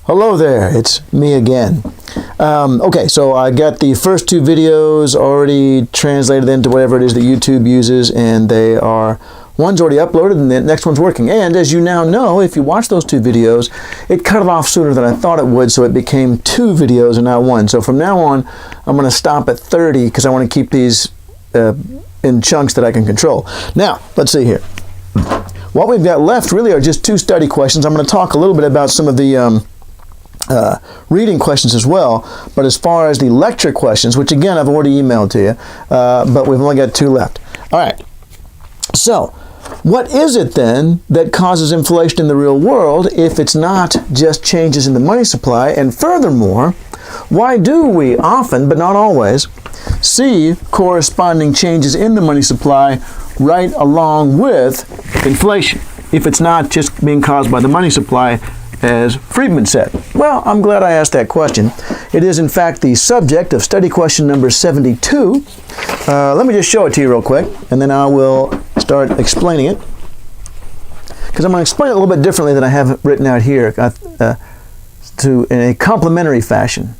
Hello there, it's me again. Okay, so I got the first two videos already translated into whatever it is that YouTube uses, and one's already uploaded and the next one's working. And as you now know, if you watch those two videos, it cut it off sooner than I thought it would, so it became two videos and not one. So from now on, I'm going to stop at 30 because I want to keep these in chunks that I can control. Now, let's see here. What we've got left really are just two study questions. I'm going to talk a little bit about some of the reading questions as well, but as far as the lecture questions, which again I've already emailed to you, but we've only got two left. All right, so what is it then that causes inflation in the real world if it's not just changes in the money supply? And furthermore, why do we often, but not always, see corresponding changes in the money supply right along with inflation if it's not just being caused by the money supply, as Friedman said? Well, I'm glad I asked that question. It is, in fact, the subject of study question number 72. Let me just show it to you real quick, and then I will start explaining it. Because I'm going to explain it a little bit differently than I have written out here, in a complementary fashion.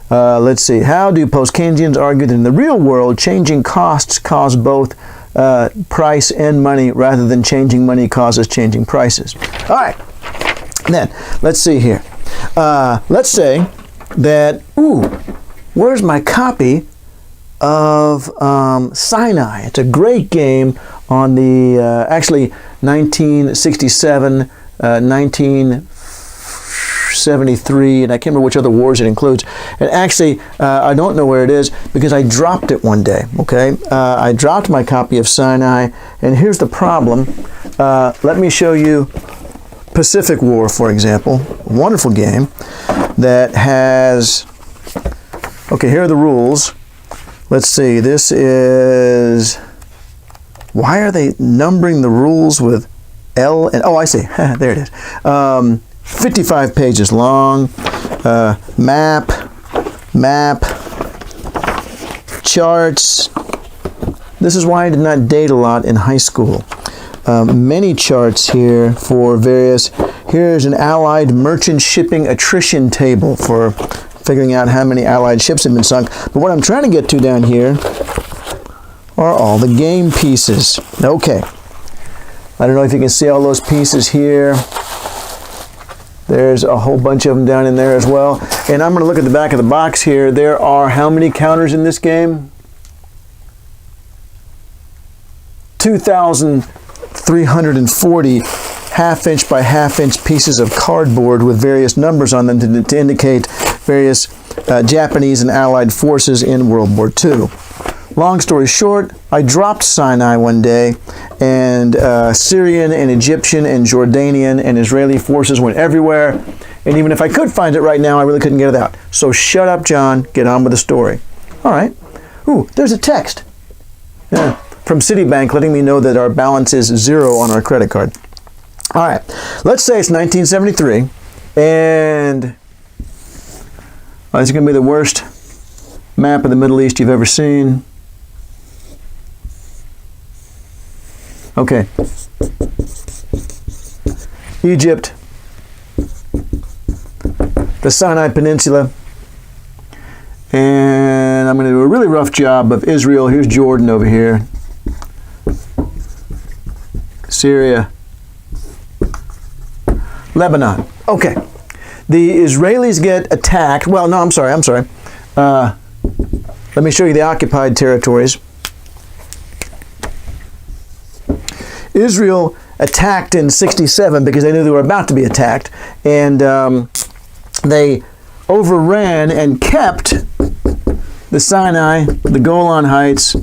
Let's see. How do post-Keynesians argue that in the real world, changing costs cause both price and money, rather than changing money causes changing prices? All right. Then, let's see here. Let's say that, where's my copy of Sinai? It's a great game on the, actually, 1967, 1973, and I can't remember which other wars it includes. And actually, I don't know where it is because I dropped it one day, okay? I dropped my copy of Sinai, and here's the problem. Let me show you Pacific War, for example, a wonderful game that has, okay, here are the rules. Let's see, this is, why are they numbering the rules with L and, I see, there it is. 55 pages long, map, charts. This is why I did not date a lot in high school. Many charts here for various. Here's an Allied merchant shipping attrition table for figuring out how many Allied ships have been sunk. But what I'm trying to get to down here are all the game pieces. Okay. I don't know if you can see all those pieces here. There's a whole bunch of them down in there as well. And I'm going to look at the back of the box here. There are how many counters in this game? 2,340 half-inch by half-inch pieces of cardboard with various numbers on them to indicate various Japanese and Allied forces in World War II. Long story short, I dropped Sinai one day, and Syrian and Egyptian and Jordanian and Israeli forces went everywhere, and even if I could find it right now, I really couldn't get it out. So shut up, John. Get on with the story. All right. Ooh, there's a text. Yeah. From Citibank letting me know that our balance is 0 on our credit card. All right, let's say it's 1973, and this is going to be the worst map of the Middle East you've ever seen. Okay. Egypt, the Sinai Peninsula, and I'm going to do a really rough job of Israel. Here's Jordan over here. Syria, Lebanon. Okay. The Israelis get attacked. Well, no, I'm sorry. Let me show you the occupied territories. Israel attacked in 67 because they knew they were about to be attacked, and they overran and kept the Sinai, the Golan Heights,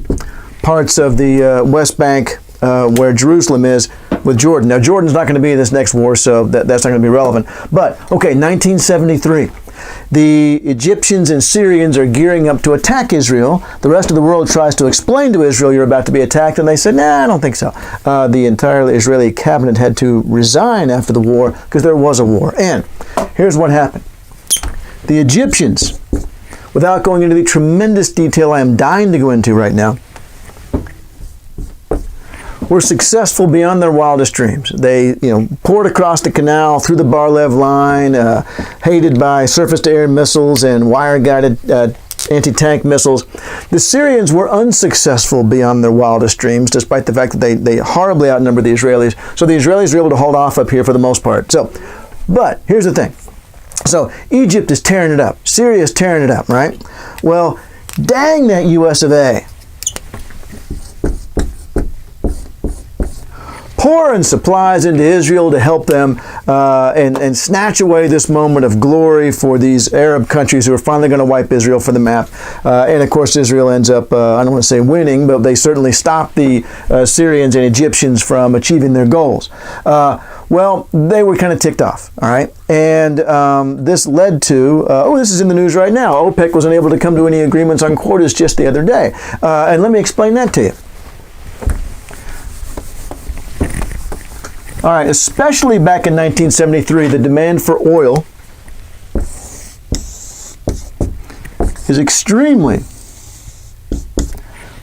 parts of the West Bank, where Jerusalem is, with Jordan. Now, Jordan's not going to be in this next war, so that's not going to be relevant. But, okay, 1973. The Egyptians and Syrians are gearing up to attack Israel. The rest of the world tries to explain to Israel, you're about to be attacked, and they said, nah, I don't think so. The entire Israeli cabinet had to resign after the war because there was a war. And here's what happened. The Egyptians, without going into the tremendous detail I am dying to go into right now, were successful beyond their wildest dreams. They, poured across the canal through the Bar-Lev line, hated by surface-to-air missiles and wire-guided anti-tank missiles. The Syrians were unsuccessful beyond their wildest dreams, despite the fact that they horribly outnumbered the Israelis. So the Israelis were able to hold off up here for the most part. But here's the thing. So Egypt is tearing it up. Syria is tearing it up, right? Well, dang that US of A. Pouring supplies into Israel to help them and snatch away this moment of glory for these Arab countries who are finally going to wipe Israel from the map. And of course, Israel ends up, I don't want to say winning, but they certainly stop the Syrians and Egyptians from achieving their goals. Well, they were kind of ticked off, all right? And this led to, this is in the news right now, OPEC was unable to come to any agreements on quotas just the other day. And let me explain that to you. All right, especially back in 1973, the demand for oil is extremely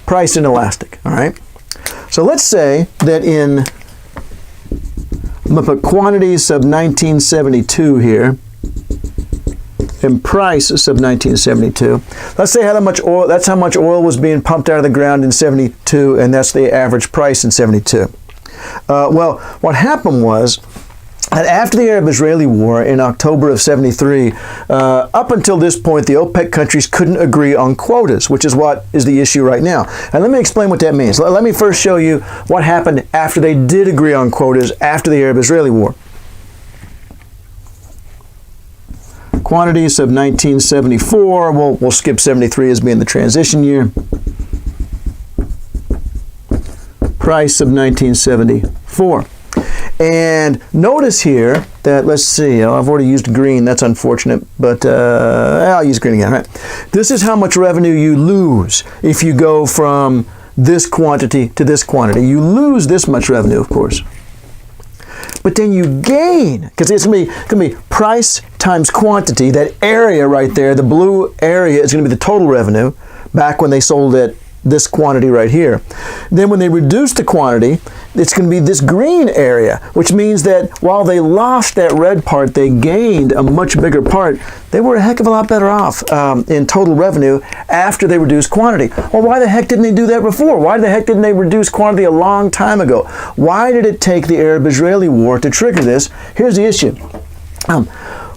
price inelastic, all right? So let's say that I'm going to put quantity sub 1972 here, and price sub 1972. Let's say that's how much oil was being pumped out of the ground in 72, and that's the average price in 72. Well, what happened was that after the Arab-Israeli War in October of 73, up until this point, the OPEC countries couldn't agree on quotas, which is what is the issue right now. And let me explain what that means. Let me first show you what happened after they did agree on quotas after the Arab-Israeli War. Quantities of 1974, we'll skip 73 as being the transition year. Price of 1974. And notice here that, let's see, I've already used green, that's unfortunate, but I'll use green again, right? This is how much revenue you lose if you go from this quantity to this quantity. You lose this much revenue, of course. But then you gain, because it's going to be price times quantity. That area right there, the blue area, is going to be the total revenue back when they sold it this quantity right here. Then when they reduce the quantity, it's going to be this green area, which means that while they lost that red part, they gained a much bigger part. They were a heck of a lot better off in total revenue after they reduced quantity. Well, why the heck didn't they do that before? Why the heck didn't they reduce quantity a long time ago? Why did it take the Arab-Israeli War to trigger this? Here's the issue.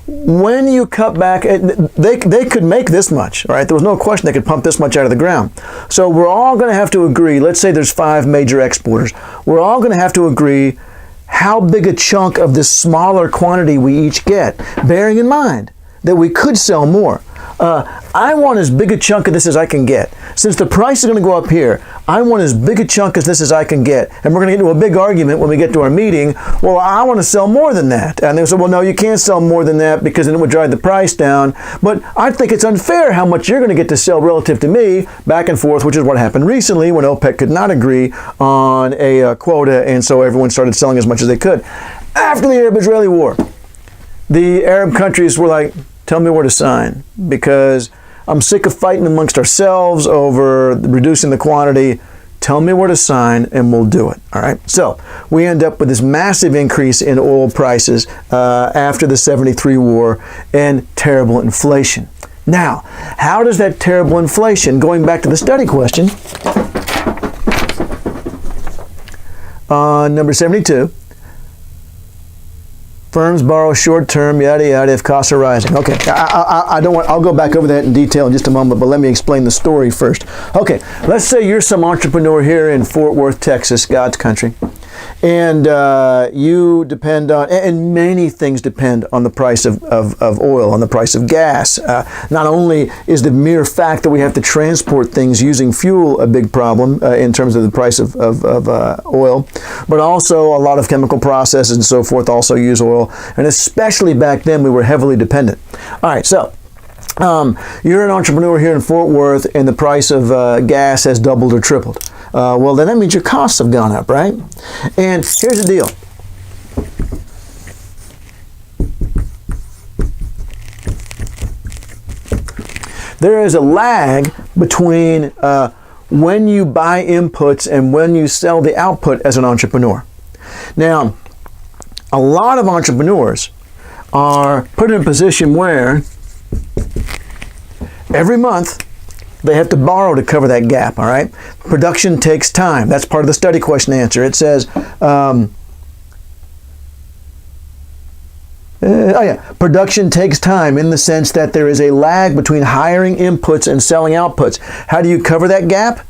When you cut back, they could make this much, right? There was no question they could pump this much out of the ground. So we're all going to have to agree, let's say there's 5 major exporters. We're all going to have to agree how big a chunk of this smaller quantity we each get, bearing in mind that we could sell more. I want as big a chunk of this as I can get. Since the price is going to go up here, I want as big a chunk as this as I can get. And we're going to get into a big argument when we get to our meeting. Well, I want to sell more than that. And they said, well, no, you can't sell more than that because then it would drive the price down. But I think it's unfair how much you're going to get to sell relative to me, back and forth, which is what happened recently when OPEC could not agree on a quota. And so everyone started selling as much as they could. After the Arab-Israeli War, the Arab countries were like, tell me where to sign, because I'm sick of fighting amongst ourselves over reducing the quantity. Tell me where to sign and we'll do it. All right. So we end up with this massive increase in oil prices after the 73 war and terrible inflation. Now, how does that terrible inflation, going back to the study question, number 72, firms borrow short-term, yada, yada, if costs are rising. Okay, I'll go back over that in detail in just a moment, but let me explain the story first. Okay, let's say you're some entrepreneur here in Fort Worth, Texas, God's country, and you depend on, and many things depend on the price of oil, on the price of gas. Not only is the mere fact that we have to transport things using fuel a big problem in terms of the price of oil, but also a lot of chemical processes and so forth also use oil, and especially back then we were heavily dependent. All right, so you're an entrepreneur here in Fort Worth and the price of gas has doubled or tripled. Well, then that means your costs have gone up, right? And here's the deal. There is a lag between when you buy inputs and when you sell the output as an entrepreneur. Now, a lot of entrepreneurs are put in a position where every month they have to borrow to cover that gap, all right? Production takes time. That's part of the study question answer. It says, production takes time in the sense that there is a lag between hiring inputs and selling outputs. How do you cover that gap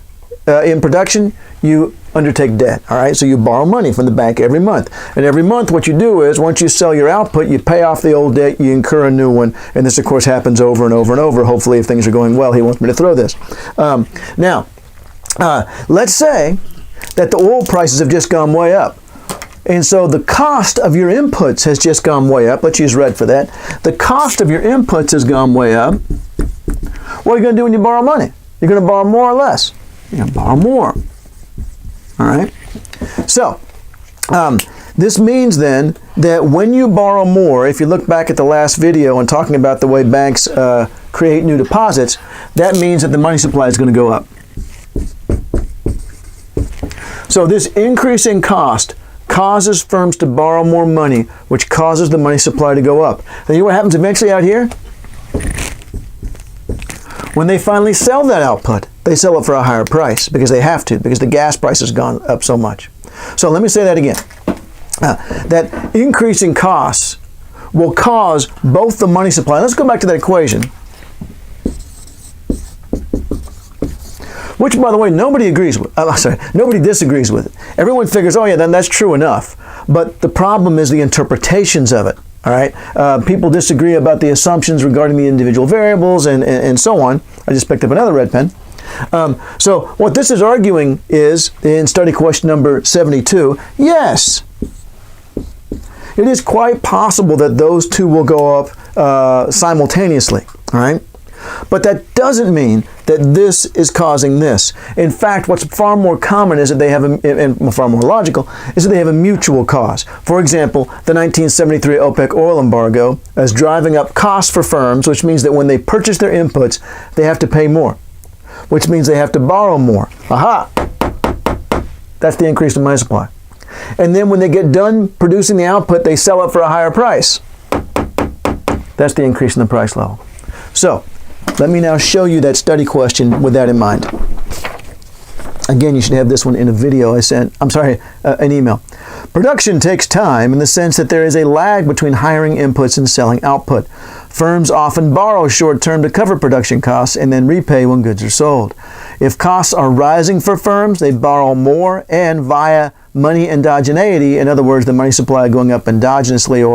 in production? You undertake debt, all right? So you borrow money from the bank every month. And every month what you do is once you sell your output, you pay off the old debt, you incur a new one. And this, of course, happens over and over and over. Hopefully, if things are going well, he wants me to throw this. Now, let's say that the oil prices have just gone way up. And so the cost of your inputs has just gone way up. Let's use red for that. The cost of your inputs has gone way up. What are you going to do when you borrow money? You're going to borrow more or less? You're going to borrow more. All right? So, this means then that when you borrow more, if you look back at the last video and talking about the way banks create new deposits, that means that the money supply is going to go up. So this increase in cost causes firms to borrow more money, which causes the money supply to go up. And you know what happens eventually out here? When they finally sell that output, they sell it for a higher price because they have to, because the gas price has gone up so much. So let me say that again. That increasing costs will cause both the money supply. Let's go back to that equation. Which, by the way, nobody agrees with. Nobody disagrees with it. Everyone figures, oh yeah, then that's true enough. But the problem is the interpretations of it. All right, people disagree about the assumptions regarding the individual variables and so on. I just picked up another red pen. So what this is arguing is, in study question number 72, yes, it is quite possible that those two will go up simultaneously. All right. But that doesn't mean that this is causing this. In fact, what's far more common is that they have, and far more logical, is that they have a mutual cause. For example, the 1973 OPEC oil embargo is driving up costs for firms, which means that when they purchase their inputs, they have to pay more, which means they have to borrow more. Aha! That's the increase in money supply. And then when they get done producing the output, they sell it for a higher price. That's the increase in the price level. So, let me now show you that study question with that in mind. Again, you should have this one in a video I sent, an email. Production takes time in the sense that there is a lag between hiring inputs and selling output. Firms often borrow short-term to cover production costs and then repay when goods are sold. If costs are rising for firms, they borrow more and via money endogeneity, in other words, the money supply going up endogenously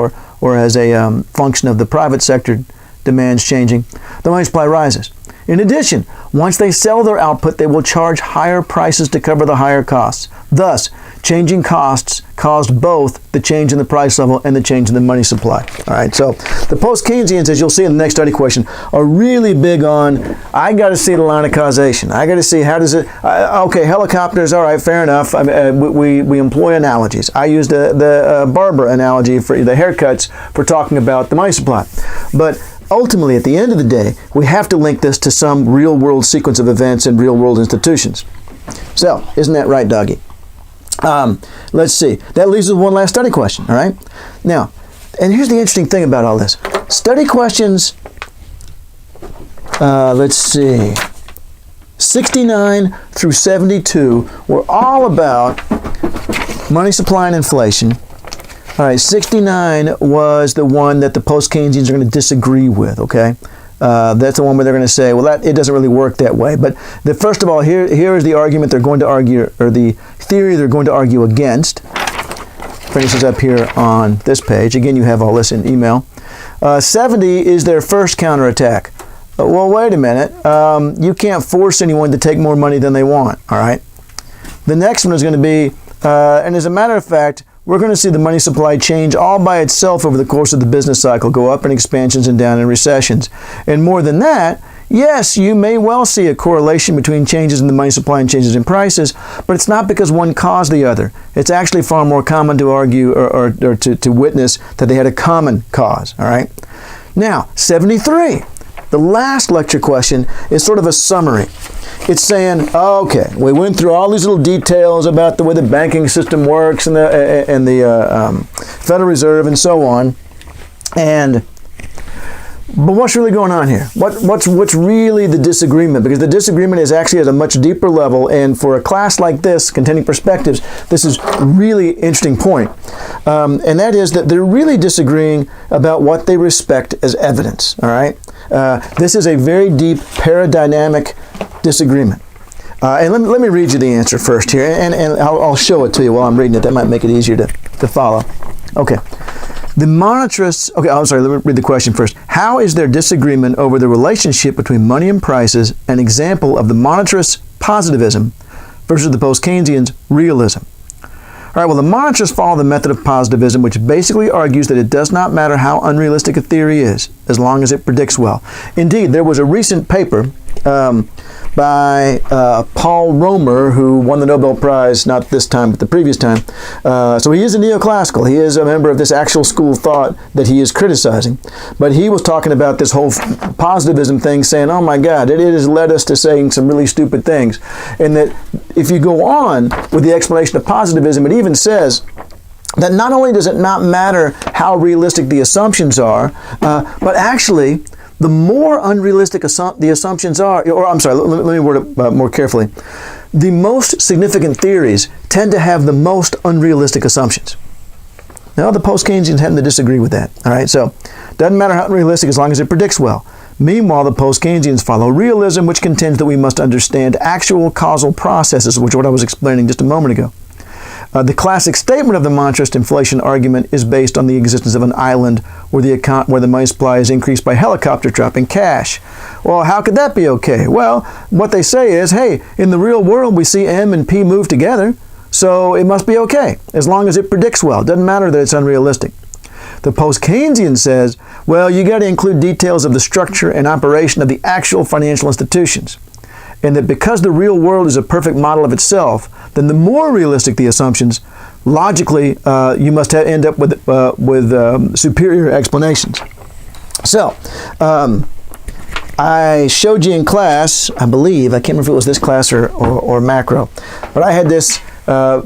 or as a function of the private sector demands changing, the money supply rises. In addition, once they sell their output, they will charge higher prices to cover the higher costs. Thus, changing costs caused both the change in the price level and the change in the money supply. All right, so the post-Keynesians, as you'll see in the next study question, are really big on, I got to see the line of causation. I got to see how does it, okay, helicopters, all right, fair enough. We employ analogies. I used the barber analogy for the haircuts for talking about the money supply. But ultimately, at the end of the day, we have to link this to some real-world sequence of events in real-world institutions. So, isn't that right, doggy? Let's see. That leaves us with one last study question, all right? Now, and here's the interesting thing about all this. Study questions, let's see, 69 through 72 were all about money supply and inflation. All right, 69 was the one that the post-Keynesians are going to disagree with, okay? That's the one where they're going to say, well, it doesn't really work that way. But first of all, here is the argument they're going to argue, or the theory they're going to argue against. For instance, up here on this page. Again, you have all this in email. 70 is their first counterattack. Well, wait a minute. You can't force anyone to take more money than they want, all right? The next one is going to be, and as a matter of fact, we're going to see the money supply change all by itself over the course of the business cycle, go up in expansions and down in recessions. And more than that, yes, you may well see a correlation between changes in the money supply and changes in prices, but it's not because one caused the other. It's actually far more common to argue or to witness that they had a common cause, all right? Now, 73. The last lecture question is sort of a summary. it's saying, okay, we went through all these little details about the way the banking system works and the Federal Reserve and so on, but what's really going on here? What's really the disagreement? Because the disagreement is actually at a much deeper level, and for a class like this, Contending Perspectives, this is a really interesting point. And that is that they're really disagreeing about what they respect as evidence, all right? This is a very deep paradigmatic disagreement. And let me read you the answer first here, and I'll show it to you while I'm reading it. That might make it easier to follow. Okay. The monetarists, okay, I'm sorry, let me read the question first. How is there disagreement over the relationship between money and prices an example of the monetarists' positivism versus the post-Keynesians' realism? All right, well, the monetarists follow the method of positivism, which basically argues that it does not matter how unrealistic a theory is, as long as it predicts well. Indeed, there was a recent paper by Paul Romer, who won the Nobel Prize, not this time, but the previous time. So he is a neoclassical. He is a member of this actual school of thought that he is criticizing. But he was talking about this whole positivism thing, saying, oh my God, it has led us to saying some really stupid things. And that if you go on with the explanation of positivism, it even says that not only does it not matter how realistic the assumptions are, but actually, the more unrealistic the assumptions are, or I'm sorry, let me word it more carefully. The most significant theories tend to have the most unrealistic assumptions. Now, the post-Keynesians tend to disagree with that. All right, so doesn't matter how unrealistic as long as it predicts well. Meanwhile, the post-Keynesians follow realism, which contends that we must understand actual causal processes, which is what I was explaining just a moment ago. The classic statement of the monetarist inflation argument is based on the existence of an island where the money supply is increased by helicopter dropping cash. Well, how could that be okay? Well, what they say is, hey, in the real world we see M and P move together, so it must be okay, as long as it predicts well. It doesn't matter that it's unrealistic. The post-Keynesian says, well, you got to include details of the structure and operation of the actual financial institutions. And that because the real world is a perfect model of itself, then the more realistic the assumptions, logically, you must end up with superior explanations. So, I showed you in class, I believe, I can't remember if it was this class or macro, but I had this, I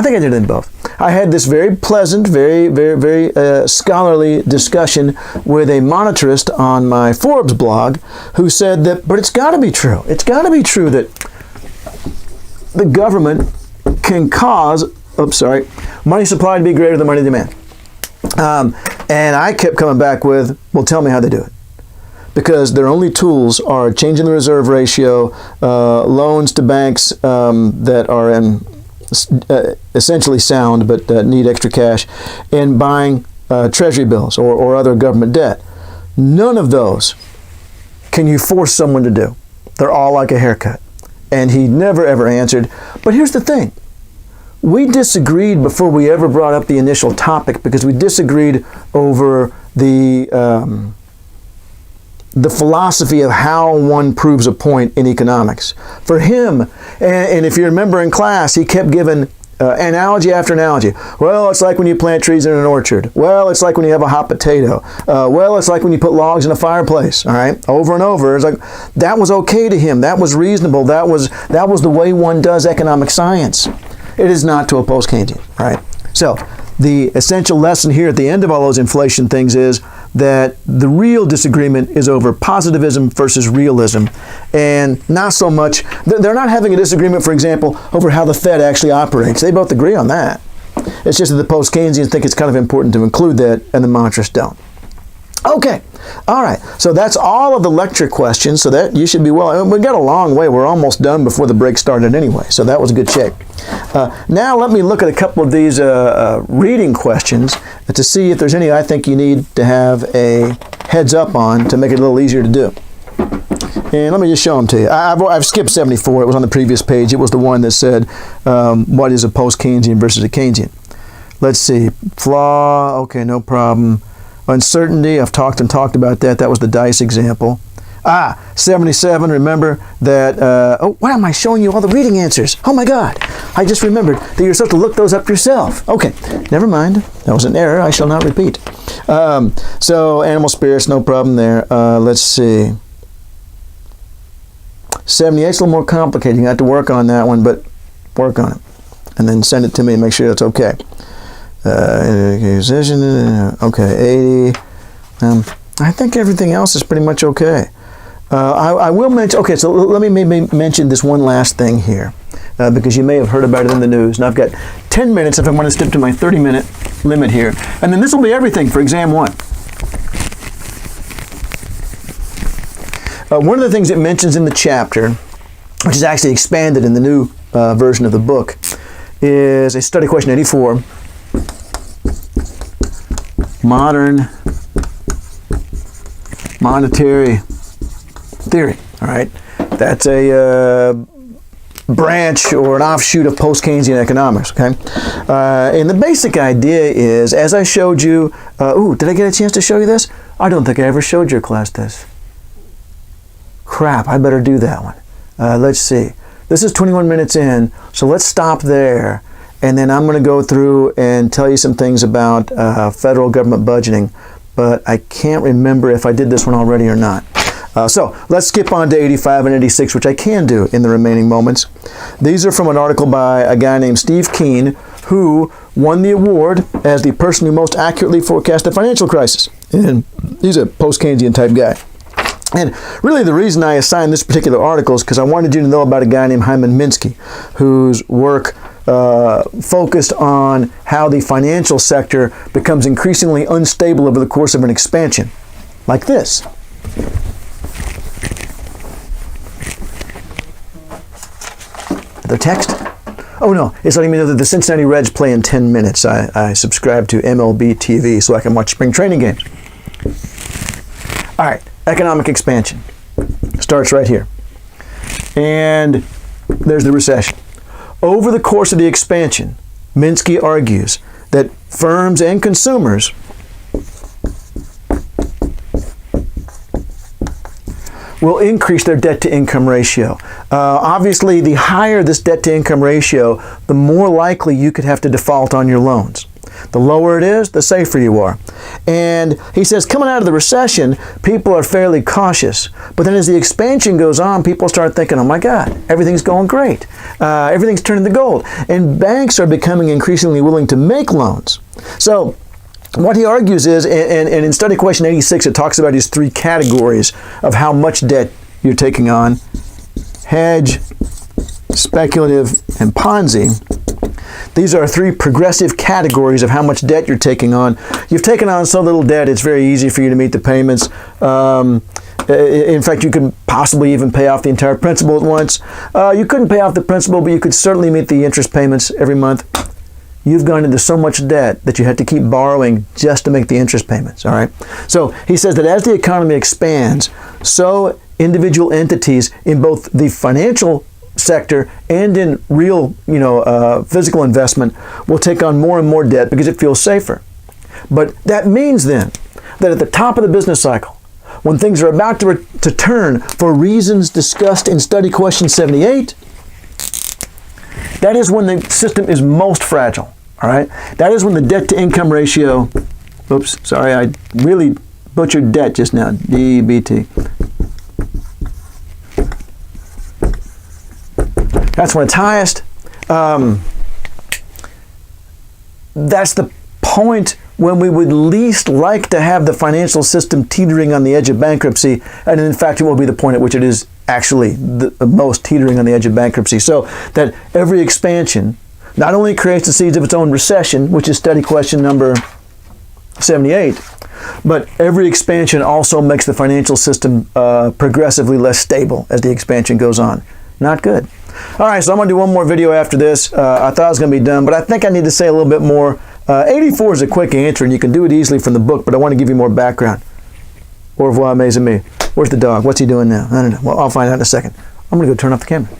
think I did it in both. I had this very pleasant, very scholarly discussion with a monetarist on my Forbes blog who said that, but it's got to be true. It's got to be true that the government can cause, money supply to be greater than money demand. And I kept coming back with, well, tell me how they do it. Because their only tools are changing the reserve ratio, loans to banks that are in essentially sound but need extra cash, and buying treasury bills or other government debt. None of those can you force someone to do. They're all like a haircut. And he never ever answered. But here's the thing. We disagreed before we ever brought up the initial topic because we disagreed over the philosophy of how one proves a point in economics. For him, and if you remember in class, he kept giving analogy after analogy. Well, it's like when you plant trees in an orchard. Well, it's like when you have a hot potato. Well, it's like when you put logs in a fireplace. All right, over and over. It's like that was okay to him. That was reasonable. That was the way one does economic science. It is not to a post-Keynesian. All right. So the essential lesson here at the end of all those inflation things is that the real disagreement is over positivism versus realism, and not so much, they're not having a disagreement, for example, over how the Fed actually operates. They both agree on that. It's just that the post-Keynesians think it's kind of important to include that, and the monetarists don't. Okay, all right, so that's all of the lecture questions, so that you should be well. We got a long way. We're almost done before the break started anyway, so that was a good shape. Now let me look at a couple of these reading questions to see if there's any I think you need to have a heads up on to make it a little easier to do. And let me just show them to you. I've skipped 74. It was on the previous page. It was the one that said, what is a post-Keynesian versus a Keynesian? Let's see. Flaw, okay, no problem. Uncertainty, I've talked about that. That was the dice example. 77, remember that, why am I showing you all the reading answers? Oh my God, I just remembered that you're supposed to look those up yourself. Okay, never mind. That was an error I shall not repeat. So animal spirits, no problem there. Let's see. 78 is a little more complicated. You have to work on that one, but work on it. And then send it to me and make sure it's okay. Okay, 80. I think everything else is pretty much okay. I will mention, okay, so let me maybe mention this one last thing here, because you may have heard about it in the news. And I've got 10 minutes if I want to stick to my 30-minute limit here. And then this will be everything for exam 1. One of the things it mentions in the chapter, which is actually expanded in the new version of the book, is a study question 84, modern monetary theory. All right, that's a branch or an offshoot of post-Keynesian economics. Okay, and the basic idea is, as I showed you. Did I get a chance to show you this? I don't think I ever showed your class this. Crap, I better do that one. Let's see. This is 21 minutes in, so let's stop there, and then I'm going to go through and tell you some things about federal government budgeting, but I can't remember if I did this one already or not. So let's skip on to 85 and 86, which I can do in the remaining moments. These are from an article by a guy named Steve Keen, who won the award as the person who most accurately forecast the financial crisis. And he's a post-Keynesian type guy. And really the reason I assigned this particular article is because I wanted you to know about a guy named Hyman Minsky, whose work focused on how the financial sector becomes increasingly unstable over the course of an expansion, like this. The text? Oh no, it's letting me know that the Cincinnati Reds play in 10 minutes. I subscribe to MLB TV so I can watch spring training games. All right. Economic expansion starts right here. And there's the recession. Over the course of the expansion, Minsky argues that firms and consumers will increase their debt-to-income ratio. Obviously, the higher this debt-to-income ratio, the more likely you could have to default on your loans. The lower it is, the safer you are. And he says coming out of the recession, people are fairly cautious. But then as the expansion goes on, people start thinking, oh my God, everything's going great. Everything's turning to gold. And banks are becoming increasingly willing to make loans. So what he argues is, and in study question 86, it talks about these 3 categories of how much debt you're taking on: hedge, speculative, and Ponzi. These are 3 progressive categories of how much debt you're taking on. You've taken on so little debt, it's very easy for you to meet the payments. In fact, you could possibly even pay off the entire principal at once. You couldn't pay off the principal, but you could certainly meet the interest payments every month. You've gone into so much debt that you had to keep borrowing just to make the interest payments, all right? So he says that as the economy expands, so individual entities in both the financial sector and in real, physical investment will take on more and more debt because it feels safer. But that means then that at the top of the business cycle, when things are about to turn for reasons discussed in study question 78, that is when the system is most fragile. All right, that is when the debt-to-income ratio. Oops, sorry, I really butchered debt just now. DBT. That's when it's highest. That's the point when we would least like to have the financial system teetering on the edge of bankruptcy, and in fact, it will be the point at which it is actually the most teetering on the edge of bankruptcy. So that every expansion not only creates the seeds of its own recession, which is study question number 78, but every expansion also makes the financial system progressively less stable as the expansion goes on. Not good. All right, so I'm going to do one more video after this. I thought I was going to be done, but I think I need to say a little bit more. 84 is a quick answer, and you can do it easily from the book, but I want to give you more background. Au revoir, mes amis. Where's the dog? What's he doing now? I don't know. Well, I'll find out in a second. I'm going to go turn off the camera.